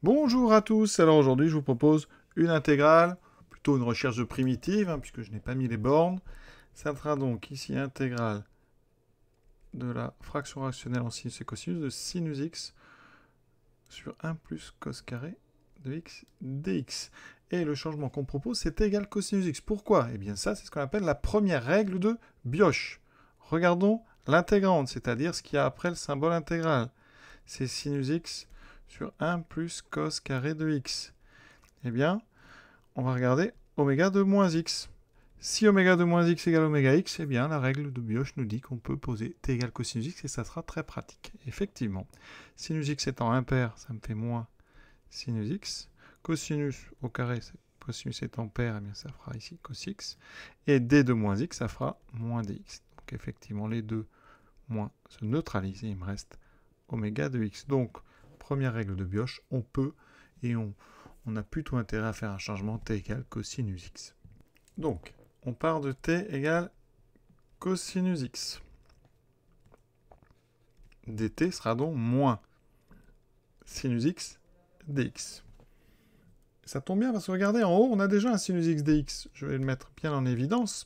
Bonjour à tous, alors aujourd'hui je vous propose une intégrale, plutôt une recherche de primitive, puisque je n'ai pas mis les bornes. Ça sera donc ici intégrale de la fraction rationnelle en sinus et cosinus de sinus x sur 1 plus cos carré de x dx. Et le changement qu'on propose, c'est égal cosinus x. Pourquoi? Eh bien ça, c'est ce qu'on appelle la première règle de Bioch. Regardons l'intégrante, c'est-à-dire ce qu'il y a après le symbole intégral. C'est sinus x sur 1 plus cos carré de x. Eh bien, on va regarder oméga de moins x. Si oméga de moins x égale oméga x, eh bien, la règle de Bioch nous dit qu'on peut poser t égale cosinus x et ça sera très pratique. Effectivement, sinus x étant impair, ça me fait moins sinus x. Cosinus au carré, cosinus étant pair, eh bien, ça fera ici cos x. Et d de moins x, ça fera moins dx. Donc effectivement, les deux moins se neutralisent et il me reste oméga de x. Donc, première règle de Bioch, on peut et on a plutôt intérêt à faire un changement t égale cosinus x. Donc, on part de t égale cosinus x. dt sera donc moins sinus x dx. Ça tombe bien parce que regardez, en haut, on a déjà un sinus x dx. Je vais le mettre bien en évidence.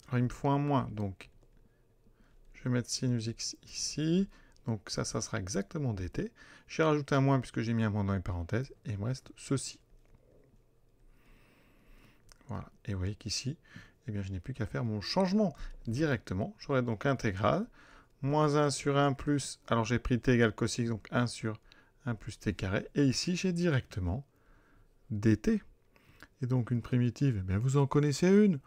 Alors, il me faut un moins, donc je vais mettre sinus x ici. Donc ça sera exactement dt. J'ai rajouté un moins puisque j'ai mis un moins dans les parenthèses. Et il me reste ceci. Voilà. Et vous voyez qu'ici, eh bien, je n'ai plus qu'à faire mon changement directement. J'aurai donc intégrale. Moins 1 sur 1 plus... Alors j'ai pris t égale cos x, donc 1 sur 1 plus t carré. Et ici, j'ai directement dt. Et donc une primitive, eh bien, vous en connaissez une.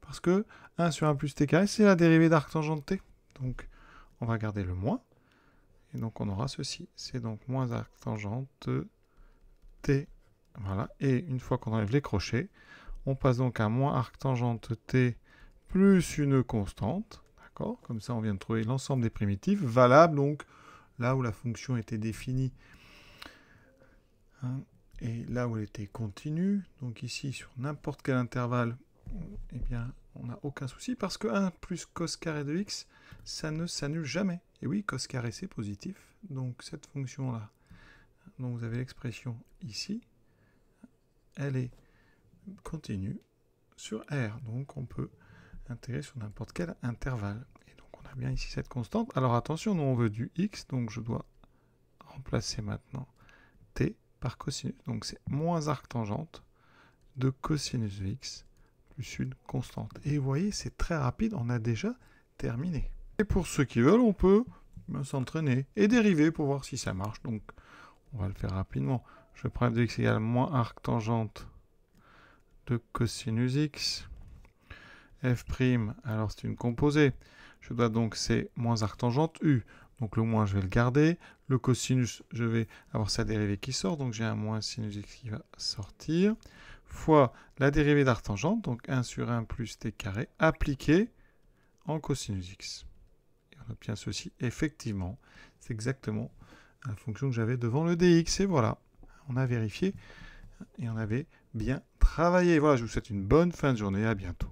Parce que 1 sur 1 plus t carré, c'est la dérivée d'arctangent de t. Donc on va garder le moins. Et donc on aura ceci. C'est donc moins arctangent de t. Voilà. Et une fois qu'on enlève les crochets, on passe donc à moins arctangent de t plus une constante. D'accord? Comme ça, on vient de trouver l'ensemble des primitives valables, donc là où la fonction était définie. Et là où elle était continue. Donc ici, sur n'importe quel intervalle, eh bien, on n'a aucun souci parce que 1 plus cos carré de x, ça ne s'annule jamais. Et oui, cos carré, c'est positif. Donc cette fonction-là, dont vous avez l'expression ici, elle est continue sur R. Donc on peut intégrer sur n'importe quel intervalle. Et donc on a bien ici cette constante. Alors attention, nous on veut du x, donc je dois remplacer maintenant t par cosinus. Donc c'est moins arctangente de cosinus de x plus une constante. Et vous voyez, c'est très rapide, on a déjà terminé. Et pour ceux qui veulent, on peut s'entraîner et dériver pour voir si ça marche. Donc on va le faire rapidement. Je prends f de x égale moins arctangente de cosinus x. F', alors c'est une composée. Je dois donc, c'est moins arctangente u. Donc le moins, je vais le garder. Le cosinus, je vais avoir sa dérivée qui sort. Donc j'ai un moins sinus x qui va sortir. Fois la dérivée d'arctangente, donc 1 sur 1 plus t carré, appliqué en cosinus x. Et on obtient ceci. Effectivement, c'est exactement la fonction que j'avais devant le dx. Et voilà, on a vérifié et on avait bien travaillé. Voilà, je vous souhaite une bonne fin de journée. À bientôt.